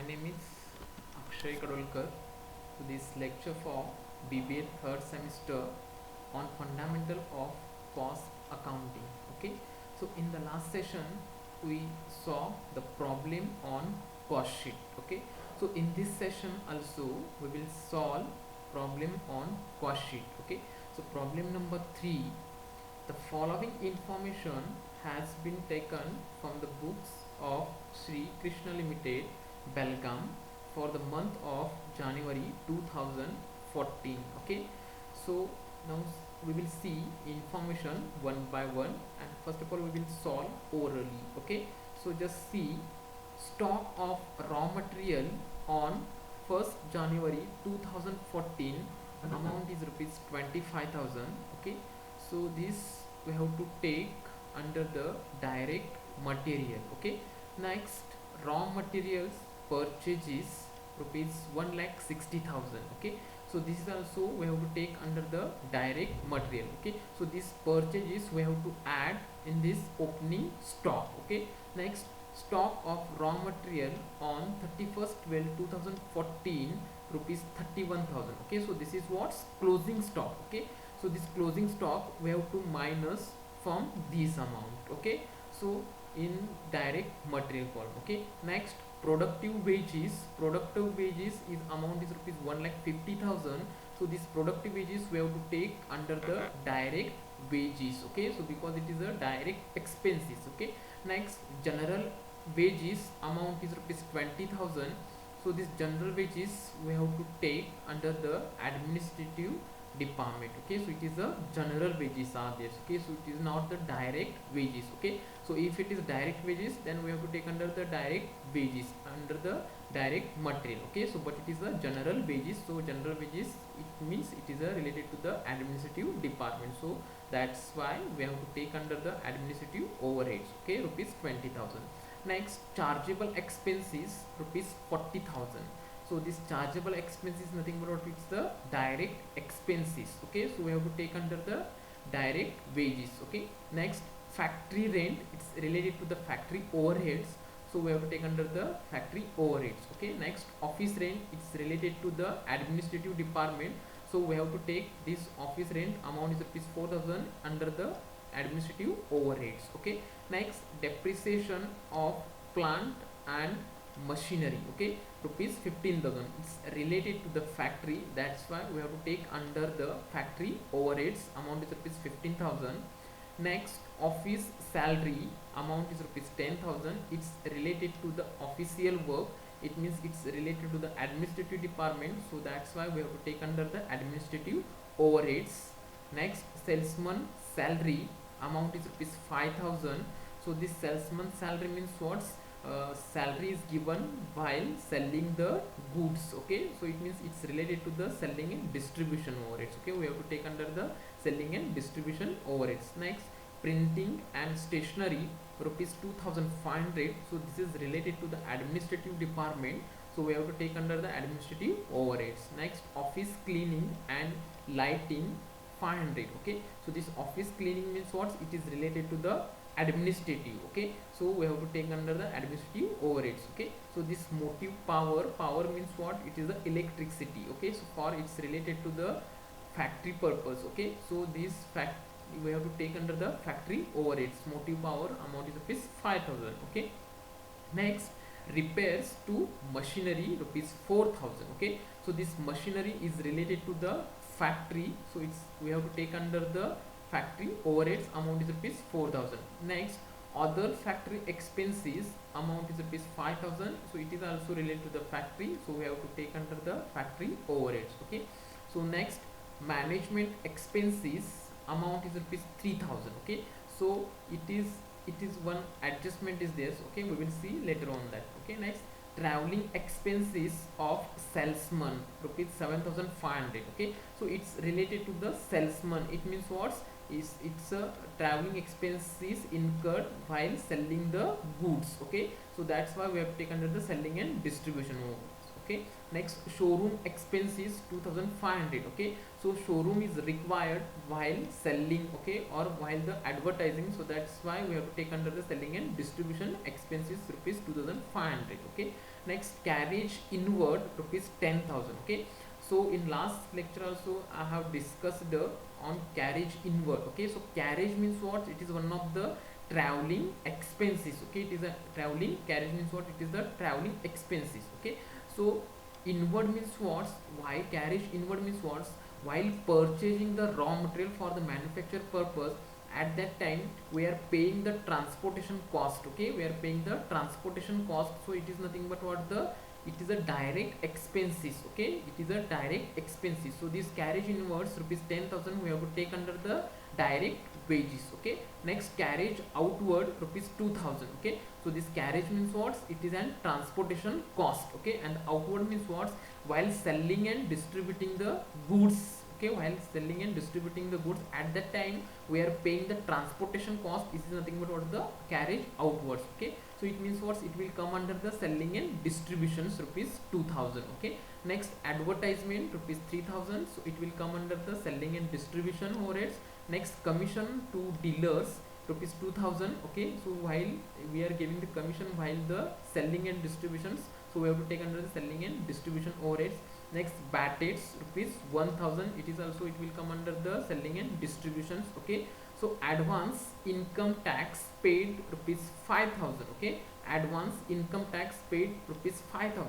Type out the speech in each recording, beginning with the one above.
name is Akshay Kadolkar to this lecture for BBA third semester on fundamental of cost accounting. Okay, so in the last session we saw the problem on cost sheet. Okay, so in this session also we will solve problem on cost sheet. Okay, so problem number 3, the following information has been taken from the books of Sri Krishna Limited, Belgaum, for the month of January 2014. Okay, so now we will see information one by one, and first of all we will solve orally. Okay, so just see stock of raw material on 1st January 2014 amount is rupees 25,000. Okay, so this we have to take under the direct material. Okay, next raw materials purchases rupees 1,60,000. Okay, so this is also we have to take under the direct material. Okay, so this purchases we have to add in this opening stock. Okay, next stock of raw material on 31st 12 2014 rupees 31,000. Okay, so this is what's closing stock. Okay, so this closing stock we have to minus from this amount. Okay, so in direct material column. Okay, next productive wages is amount is rupees 1,50,000. so this productive wages we have to take under the direct wages. Okay, so because it is a direct expenses. Okay, next general wages amount is rupees 20,000. so this general wages we have to take under the administrative department. Okay, so it is a general wages are there. Okay, so it is not the direct wages. Okay, so if it is direct wages then we have to take under the direct wages under the direct material. Okay, so but it is a general wages, so general wages it means it is a related to the administrative department, so that's why we have to take under the administrative overheads. Okay, rupees 20,000. next chargeable expenses rupees 40,000. so this chargeable expense is nothing but it's the direct expenses. Okay, so we have to take under the direct wages. Okay, next factory rent, it's related to the factory overheads, so we have to take under the factory overheads. Okay, next office rent, it's related to the administrative department, so we have to take this office rent amount is rupees 4,000 under the administrative overheads. Okay, next depreciation of plant and machinery. Okay, rupees 15,000, it's related to the factory, that's why we have to take under the factory overheads amount is rupees 15,000. next office salary amount is rupees 10,000, it's related to the official work, it means it's related to the administrative department, so that's why we have to take under the administrative overheads. next salesman salary amount is rupees 5,000. so this salesman salary means what's salary is given while selling the goods. Okay, so it means it's related to the selling and distribution overheads. Okay, we have to take under the selling and distribution overheads. next printing and stationery rupees 2,500, so this is related to the administrative department, so we have to take under the administrative overheads. next office cleaning and lighting 500. Okay, so this office cleaning means what, it is related to the administrative. Okay, so we have to take under the administrative overheads. Okay, so this motive power means what, it is the electricity. Okay, so for it's related to the factory purpose. Okay, so this fact we have to take under the factory overheads. motive power amount is rupees 5,000. Okay, next repairs to machinery rupees 4,000. Okay, so this machinery is related to the factory, so it's we have to take under the factory overheads amount is rupees 4,000. next other factory expenses amount is rupees 5,000, so it is also related to the factory, so we have to take under the factory overheads. Okay, so next management expenses amount is rupees 3,000. Okay, so it is one adjustment is there. Okay, we will see later on that. Okay, next traveling expenses of salesman rupees 7,500. Okay, so it's related to the salesman, it means what is it's a traveling expenses incurred while selling the goods. Okay, so that's why we have taken under the selling and distribution overheads. Okay, next showroom expenses 2,500. Okay, so showroom is required while selling, okay, or while the advertising, so that's why we have to take under the selling and distribution expenses rupees 2,500. Okay, Next, carriage inward rupees 10,000. Okay, so in last lecture also I have discussed on carriage inward. Okay, so carriage means what? It is one of the traveling expenses. Okay, it is a traveling. Carriage means what? It is the traveling expenses. Okay, so inward means what? Why carriage inward means what? While purchasing the raw material for the manufacture purpose, at that time we are paying the transportation cost. Okay, we are paying the transportation cost. So it is nothing but what? The it is a direct expenses. Okay, it is a direct expenses. So this carriage inwards rupees 10,000 we have to take under the direct wages. Okay, next, carriage outward rupees 2,000. Okay, so this carriage means what? It is an transportation cost. Okay, and outward means what? While selling and distributing the goods. Okay, while selling and distributing the goods, at that time we are paying the transportation cost. This is nothing but what? The carriage outwards. Okay, so it means what? It will come under the selling and distributions rupees 2,000. Okay, next, advertisement rupees 3,000, so it will come under the selling and distribution overheads. Next, commission to dealers rupees 2,000. Okay, so while we are giving the commission while the selling and distributions, so we have to take under the selling and distribution overheads. Next, battates rupees 1,000, it is also, it will come under the selling and distributions. Okay, so advance income tax paid rupees 5,000. Okay, advance income tax paid rupees 5,000.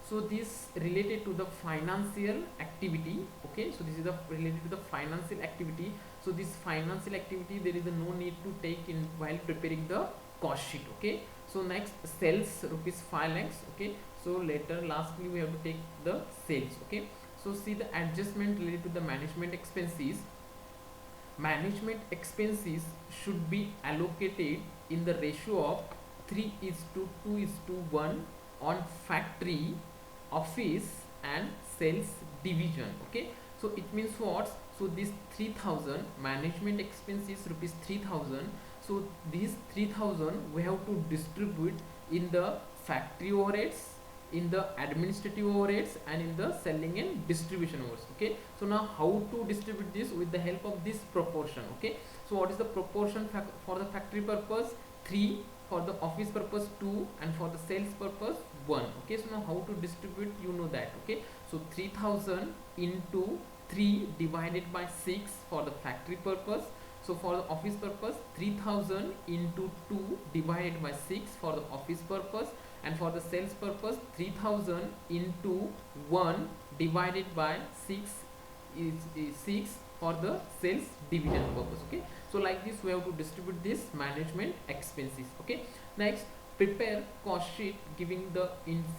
So this related to the financial activity. Okay, so this is the related to the financial activity. So this financial activity, there is a no need to take in while preparing the cost sheet. Okay, so next, sales rupees 5 lakhs. Okay, so later lastly we have to take the sales. Okay, so see the adjustment related to the management expenses. Management expenses should be allocated in the ratio of 3:2:1 on factory, office and sales division. Okay, so it means what? So this 3,000 management expenses rupees 3,000, so these 3,000 we have to distribute in the factory overheads, in the administrative overheads and in the selling and distribution overheads. Okay, so now how to distribute this? With the help of this proportion. Okay, so what is the proportion for the factory purpose? 3, for the office purpose 2, and for the sales purpose 1. Okay, so now how to distribute, you know that. Okay, so 3,000 into 3 divided by 6 for the factory purpose. So for the office purpose, 3,000 into 2 divided by 6 for the office purpose, and for the sales purpose, 3,000 into 1 divided by 6 is 6 for the sales division purpose. Okay, so like this we have to distribute this management expenses. Okay, next, prepare cost sheet giving the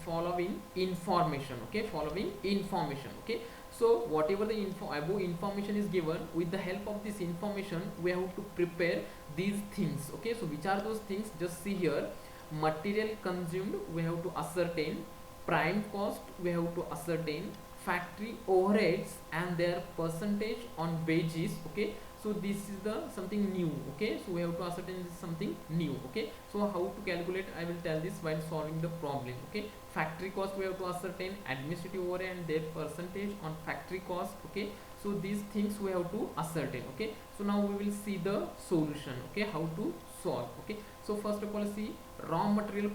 following information. Okay, following information. Okay, so whatever the above information is given, with the help of this information we have to prepare these things. Okay, so which are those things? Just see here. Material consumed we have to ascertain, prime cost we have to ascertain, factory overheads and their percentage on wages. Okay, so this is the something new. Okay, so we have to ascertain this something new. Okay, so how to calculate, I will tell this while solving the problem. Okay, factory cost we have to ascertain, administrative overhead and their percentage on factory cost. Okay, so these things we have to ascertain. Okay, so now we will see the solution. Okay, how to solve. Okay, so first of all, see raw material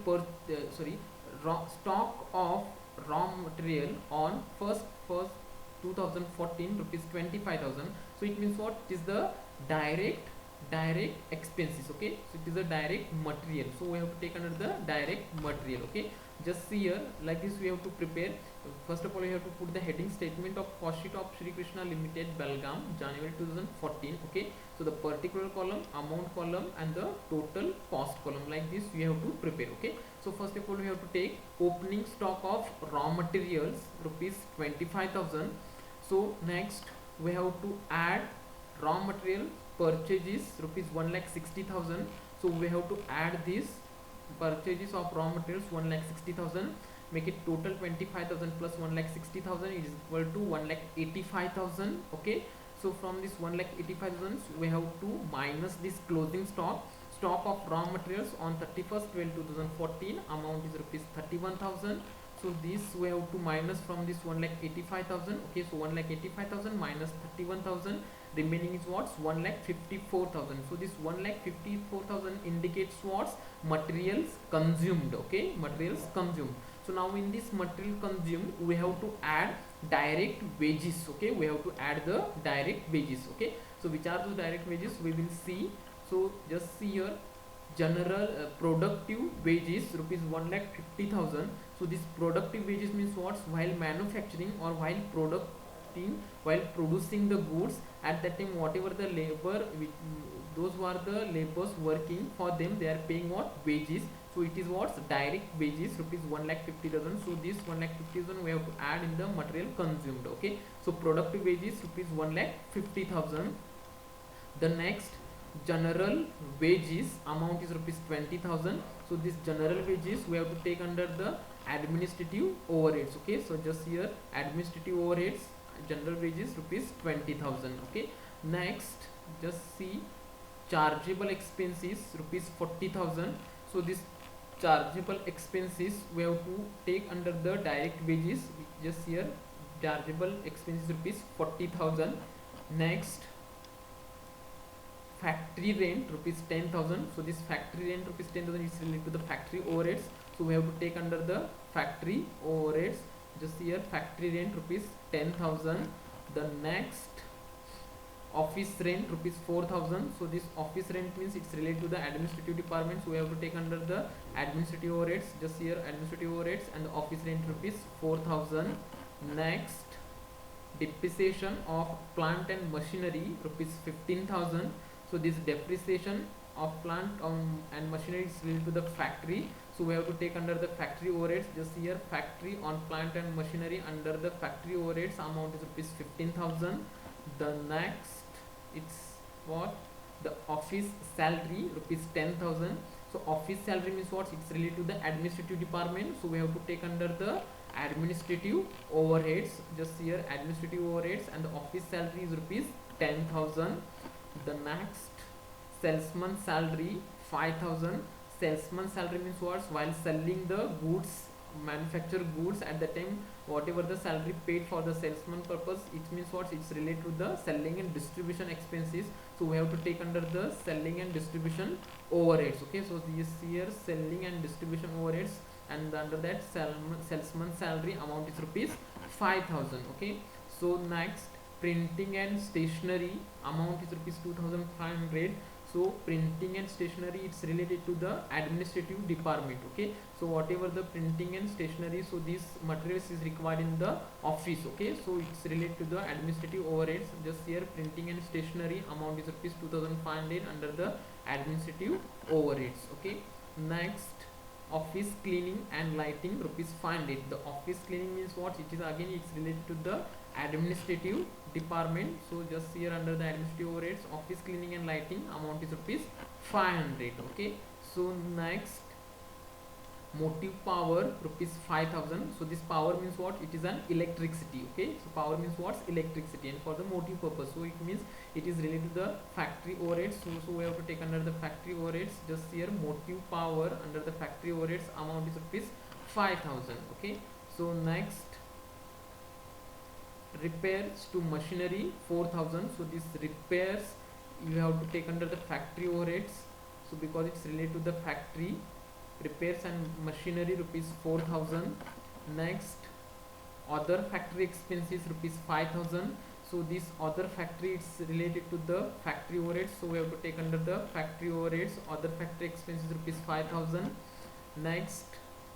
stock of raw material on first 2014 rupees 25,000. So it means what? It is the direct expenses. Okay, so it is a direct material, so we have to take under the direct material. Okay, just see here, like this we have to prepare. First of all, we have to put the heading statement of cost sheet of Shri Krishna Limited, Belgaum, January 2014. Okay, so the particular column, amount column and the total cost column, like this we have to prepare. Okay, so first of all we have to take opening stock of raw materials rupees 25,000. so next we have to add raw material purchases rupees 1,60,000. so we have to add this purchases of raw materials 1,60,000, make it total 25,000 plus 1,60,000 is equal to 1,85,000. Okay, so from this 1,85,000 we have to minus this closing stock of raw materials on 31st/12/2014, amount is rupees 31,000. so this we have to minus from this 1,85,000. okay, so 1,85,000 minus 31,000, remaining is what? 1,54,000. so this 1,54,000 indicates what? Materials consumed. Okay, materials consumed. So now in this material consumed we have to add direct wages. Okay, we have to add the direct wages. Okay, so which are those direct wages we will see. So just see here, general productive wages rupees 1,50,000. So this productive wages means what? While manufacturing or while producing the goods, at that time whatever the labor those who are the laborers working for them, they are paying what? Wages. So it is what? Direct wages rupees 1,50,000. So this 1,50,000 we have to add in the material consumed. Okay, so productive wages rupees 1,50,000. The next general wages amount is rupees 20,000. So this general wages we have to take under the administrative overheads. Okay, so just here administrative overheads, general wages rupees 20,000. Okay, next just see chargeable expenses rupees 40,000. So this chargeable expenses we have to take under the direct wages. Just here chargeable expenses rupees 40,000. Next factory rent rupees 10,000. So this factory rent rupees 10,000 is related to the factory overheads. So we have to take under the factory overheads. Just here factory rent rupees 10,000. The next office rent rupees 4,000. So this office rent means it's related to the administrative department. So we have to take under the administrative overheads. Just here administrative overheads and the office rent rupees 4,000. Next depreciation of plant and machinery rupees 15,000. So this depreciation of plant and machinery is related to the factory. So we have to take under the factory overheads. Just here factory on plant and machinery, under the factory overheads amount is rupees 15,000. The next it's what? The office salary rupees 10,000. So office salary means what? It's related to the administrative department. So we have to take under the administrative overheads. Just here administrative overheads and the office salary is rupees 10,000. The next salesman salary 5,000. Salesman salary means what? While selling the goods, manufacture goods, at the time whatever the salary paid for the salesman purpose, it means what? It's related to the selling and distribution expenses. So we have to take under the selling and distribution overheads. Okay, so this here selling and distribution overheads, and under that salesman salary amount is rupees 5,000. Okay, so next printing and stationery amount is rupees 2,500. So printing and stationery, it's related to the administrative department. Okay, so whatever the printing and stationery, so these materials is required in the office. Okay, so it's related to the administrative overheads. Just here printing and stationery amount is rupees 2,500 under the administrative overheads. Okay, next office cleaning and lighting rupees 500. The office cleaning means what? It is again it's related to the administrative department. So just here under the administrative overheads, office cleaning and lighting amount is rupees 500. Okay, so next motive power rupees 5,000. So this power means what? It is an electricity. Okay, so power means what? Electricity, and for the motive purpose, so it means it is related to the factory overheads. So we have to take under the factory overheads. Just here motive power under the factory overheads amount is rupees 5,000. Okay, so next repairs to machinery 4,000. So this repairs you have to take under the factory overheads. So because it's related to the factory, repairs and machinery rupees 4,000. Next other factory expenses rupees 5,000. So this other factory, it's related to the factory overheads. So we have to take under the factory overheads, other factory expenses rupees 5,000. Next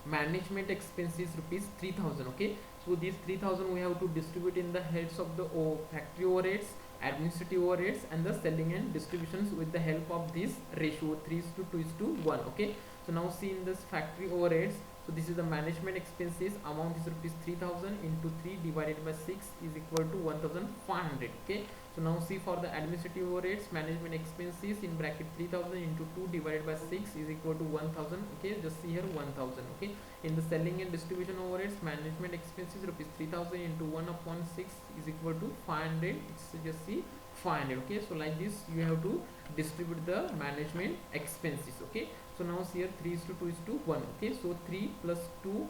management expenses rupees 3,000. Okay, so these 3,000 we have to distribute in the heads of the factory overheads, administrative overheads and the selling and distributions with the help of this ratio 3:2:1. Okay, so now see in this factory overheads, so this is the management expenses amount is rupees 3,000 into 3 divided by 6 is equal to 1,500. Okay, so now see for the administrative overheads, management expenses in bracket 3,000 into 2 divided by 6 is equal to 1,000. Okay, just see here 1,000. Okay, in the selling and distribution overheads, management expenses rupees 3,000 into 1 upon 6 is equal to 500. It's just see 500. Okay, so like this you have to distribute the management expenses. Okay, so now see here 3:2:1. Okay, so 3 plus 2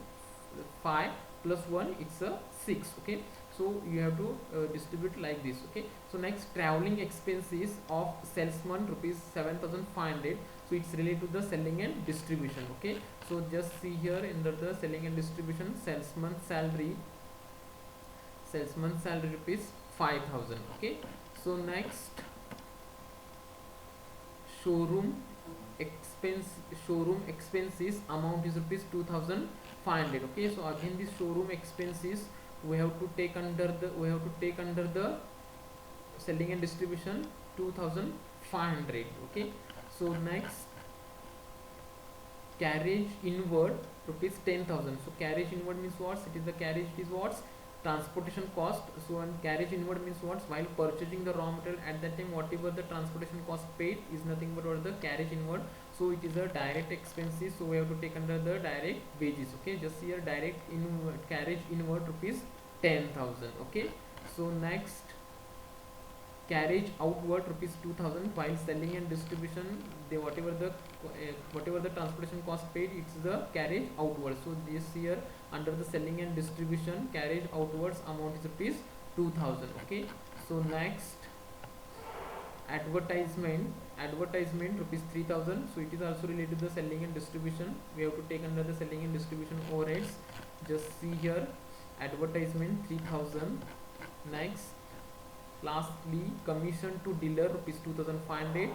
5 plus 1 it's a 6. Okay, so you have to distribute like this. Okay, so next, traveling expenses of salesman rupees 7500, so it's related to the selling and distribution. Okay, so just see here under the selling and distribution, salesman salary rupees 5000. Okay, so next, showroom expense showroom expenses amount is rupees 2500. Okay, so again this showroom expenses we have to take under the selling and distribution 2500. Okay, so next, carriage inward rupees 10,000. So carriage inward means what? It is the carriage is what? Transportation cost. So and carriage inward means what? While purchasing the raw material, at that time whatever the transportation cost paid is nothing but what the carriage inward. So it is a direct expenses, so we have to take under the direct wages. Okay, just here direct inward carriage inward rupees 10,000. Okay, so next, carriage outward rupees 2000. While selling and distribution, they whatever the transportation cost paid, it's the carriage outward. So this year under the selling and distribution, carriage outwards amount is rupees 2000. Okay, so next, advertisement rupees 3000. So it is also related to the selling and distribution. We have to take under the selling and distribution overheads. Just see here, advertisement 3000. Next, lastly, commission to dealer rupees 2500,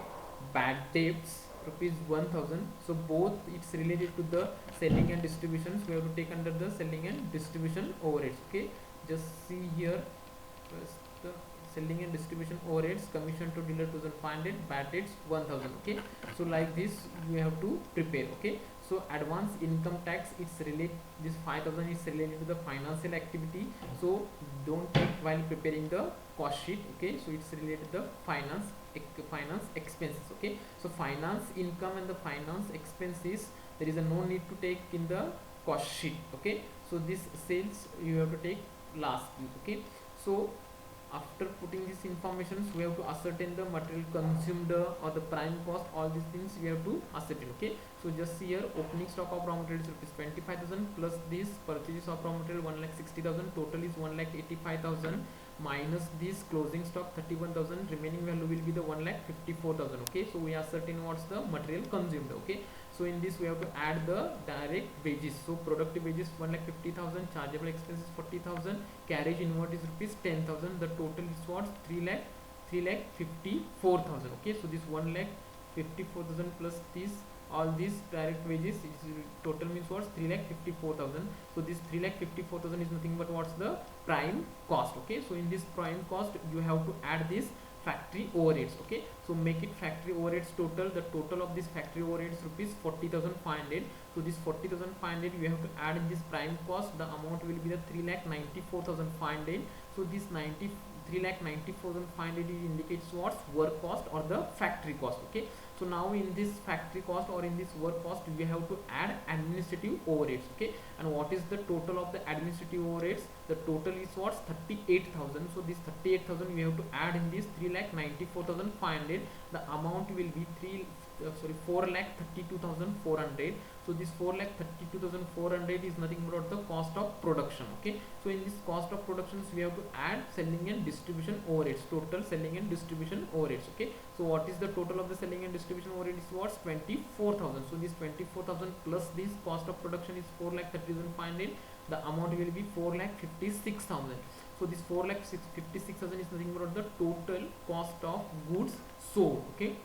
bad debts rupees 1000. So both it's related to the selling and distribution, so we have to take under the selling and distribution overheads. Okay, just see here, first the selling and distribution overheads, commission to dealer 2500, bad debts 1000. Okay, so like this you have to prepare. Okay, so advance income tax, it's related, this 5000 is related to the financial activity, so don't take while preparing the cost sheet. Okay, so it's related to the finance expenses. Okay, so finance income and the finance expenses, there is a no need to take in the cost sheet. Okay, so this sales you have to take lastly. Okay, so after putting this information, we have to ascertain the material consumed or the prime cost, all these things we have to ascertain. Okay, so just see here, opening stock of raw materials rupees 25,000 plus this purchases of raw material 1,60,000, total is 1,85,000 minus this closing stock 31,000, remaining value will be the 1,54,000. Okay, so we ascertain what's the material consumed. Okay, so in this we have to add the direct wages. So productive wages 1,50,000, chargeable expenses 40,000, carriage inward is rupees 10,000. The total is what? 3,54,000. Okay, so this 1,54,000 plus this all these direct wages is total means what? 3,54,000. So this 3,54,000 is nothing but what's the prime cost. Okay, so in this prime cost you have to add this factory overheads. Okay, so make it factory overheads total. The total of this factory overheads rupees 40,500. So this 40,500 you have to add in this prime cost. The amount will be the 3,94,500. So this 3,94,500 indicates what's work cost or the factory cost. Okay, so now in this factory cost or in this work cost we have to add administrative overheads. Okay, and what is the total of the administrative overheads? The total is what's 38,000. So this 38,000 we have to add in this 3,94,500. The amount will be 4,32,400. So this 4,32,400 is nothing but the cost of production. Okay, so in this cost of productions we have to add selling and distribution overheads, total selling and distribution overheads. Okay, so what is the total of the selling and distribution overhead is what's 24,000. So this 24,000 plus this cost of production is 4,30,500. The amount will be 4,56,000. So this 4,56,000 is nothing but the total cost of goods sold. Okay,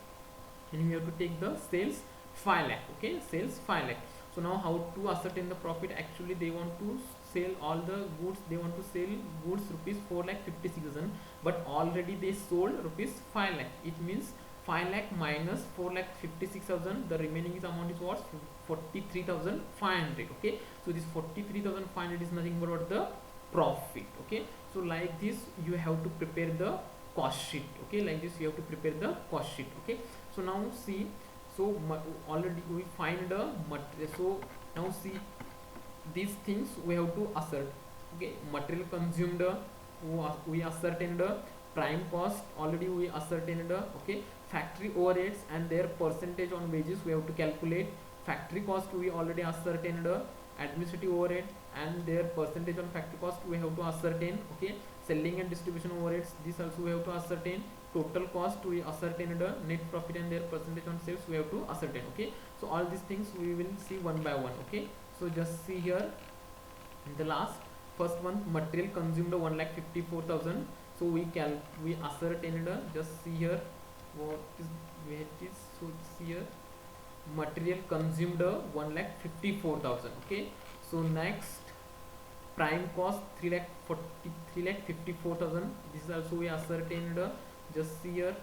and we have to take the sales 5 lakh. Okay, sales 5 lakh. So now how to ascertain the profit? Actually they want to sell all the goods, they want to sell goods rupees 4,56,000, but already they sold rupees 5 lakh. It means 5 lakh minus 4,56,000, the remaining is amount is what? 43,500. Okay, so this 43,500 is nothing but what? The profit. Okay, so like this you have to prepare the cost sheet. Okay, like this you have to prepare the cost sheet. Okay, so now see, so already we find the material. So now see, these things we have to assert. Okay, material consumed we ascertained, prime cost already we ascertained. Okay, factory overheads and their percentage on wages we have to calculate. Factory cost we already ascertained, administrative overhead and their percentage on factory cost we have to ascertain. Okay, selling and distribution overheads, this also we have to ascertain. Total cost we ascertain, the net profit and their percentage on sales we have to ascertain. Okay, so all these things we will see one by one. Okay, so just see here in the last first one, material consumed 1,54,000. so we ascertained, just see here what is where it is. So it's here material consumed 1,54,000. Okay, so next prime cost 3,54,000. this is also we ascertained, just see here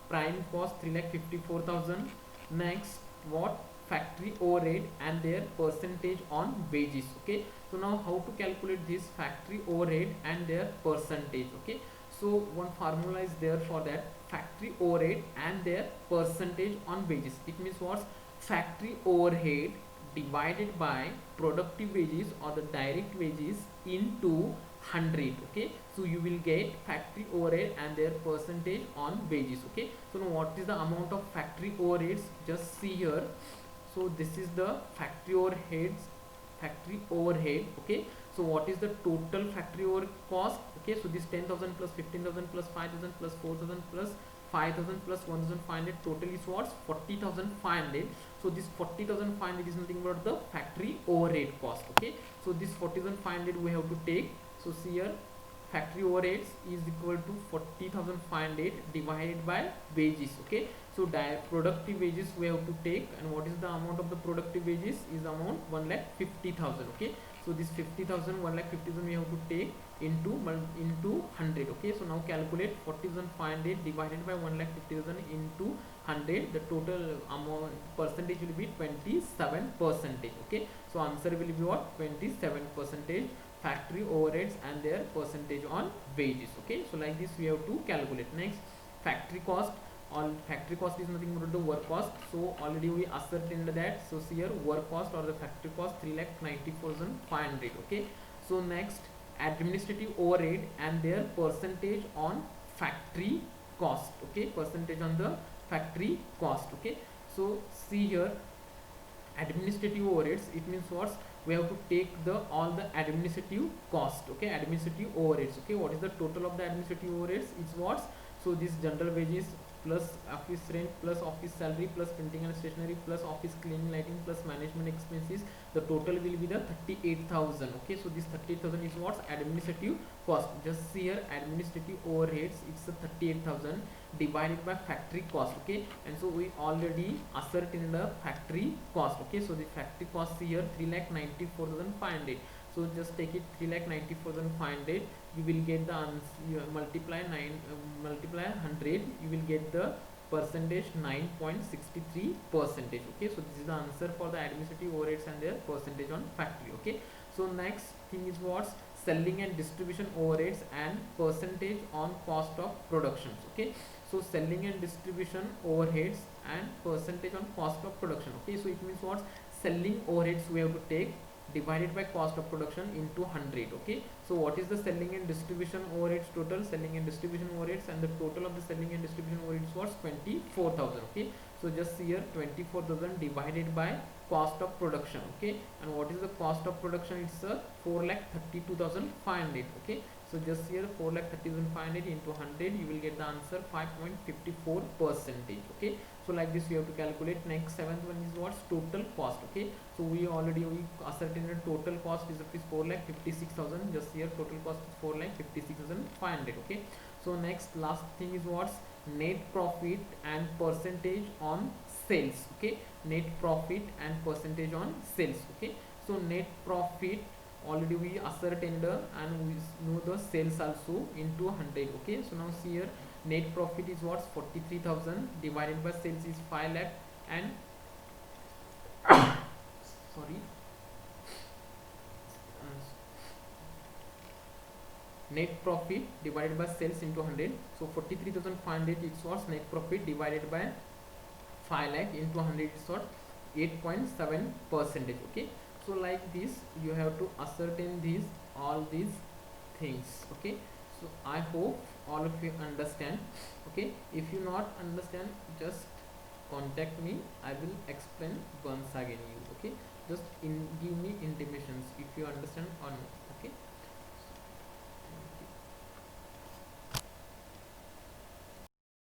prime cost 3,54,000. next what, factory overhead and their percentage on wages. Okay, so now how to calculate this factory overhead and their percentage. Okay, so one formula is there for that, factory overhead and their percentage on wages. It means what, factory overhead divided by productive wages or the direct wages into 100. Okay, so you will get factory overhead and their percentage on wages. Okay, so now what is the amount of factory overheads, just see here. So this is the factory overhead. Okay, so what is the total factory over cost? Okay, so this 10,000 plus 15,000 plus 5,000 plus 4,000 plus 5,000 plus 1,500, total is what, 40,500. so this 40,500 is nothing but the factory overhead cost. Okay, so this 40,500 we have to take. So see here factory overheads is equal to 40,500 divided by wages. Okay, so productive wages we have to take, and what is the amount of the productive wages is amount 1,50,000. Okay, so this 50,000, 1,50,000 we have to take into 100. Okay, so now calculate 40,500 divided by 1,50,000 into 100. The total amount percentage will be 27%. Okay, so answer will be what, 27% factory overheads and their percentage on wages. Okay, so like this we have to calculate. Next, factory cost. On factory cost is nothing but the work cost. So already we ascertained that. So see here work cost or the factory cost 3,94,500. Okay, so next, administrative overhead and their percentage on factory cost. Okay, percentage on the factory cost. Okay, so see here administrative overheads, it means what, we have to take the all the administrative cost. Okay, administrative overheads. Okay, what is the total of the administrative overheads? It's what, so this general wages plus office rent plus office salary plus printing and stationery plus office cleaning lighting plus management expenses, the total will be the 38,000. Okay, so this 38,000 is what, administrative cost. Just see here administrative overheads, it's a 38,000 divided by factory cost. Okay, and so we already ascertained the factory cost. Okay, so the factory cost here 3,94,500. so just take it 3,94,500. you will get the answer, you multiply 100, you will get the percentage 9.63%. Okay, so this is the answer for the administrative overheads and their percentage on factory. Okay, so next thing is what, selling and distribution overheads and percentage on cost of productions. Okay, so selling and distribution overheads and percentage on cost of production. Okay, so it means what, selling overheads we have to take divided by cost of production into 100. Okay, so what is the selling and distribution overheads total? Selling and distribution overheads, and the total of the selling and distribution overheads was 24,000. Okay, so just see here 24,000 divided by cost of production. Okay, and what is the cost of production? It's a 4,32,500. Okay, so just here 4,32,500 into 100, you will get the answer 5.54%. Okay, so like this you have to calculate. Next, seventh one is what's total cost. Okay, so we ascertained total cost is rupees 4,56,000. just here total cost is 4,56,500. Okay, so next, last thing is what's net profit and percentage on sales. Okay, net profit and percentage on sales. Okay, so net profit already we ascertained and we know the sales also into 100. Okay, so now see here net profit is what's 43,000 divided by sales is 5 lakh and sorry net profit divided by sales into 100. so 43,500 is what's net profit divided by 5 lakh into 100 is what 8.7%. Okay, so like this you have to ascertain all these things. Okay, so I hope all of you understand. Okay, if you not understand, just contact me, I will explain once again you. Okay, just give me intimations if you understand or not. Okay,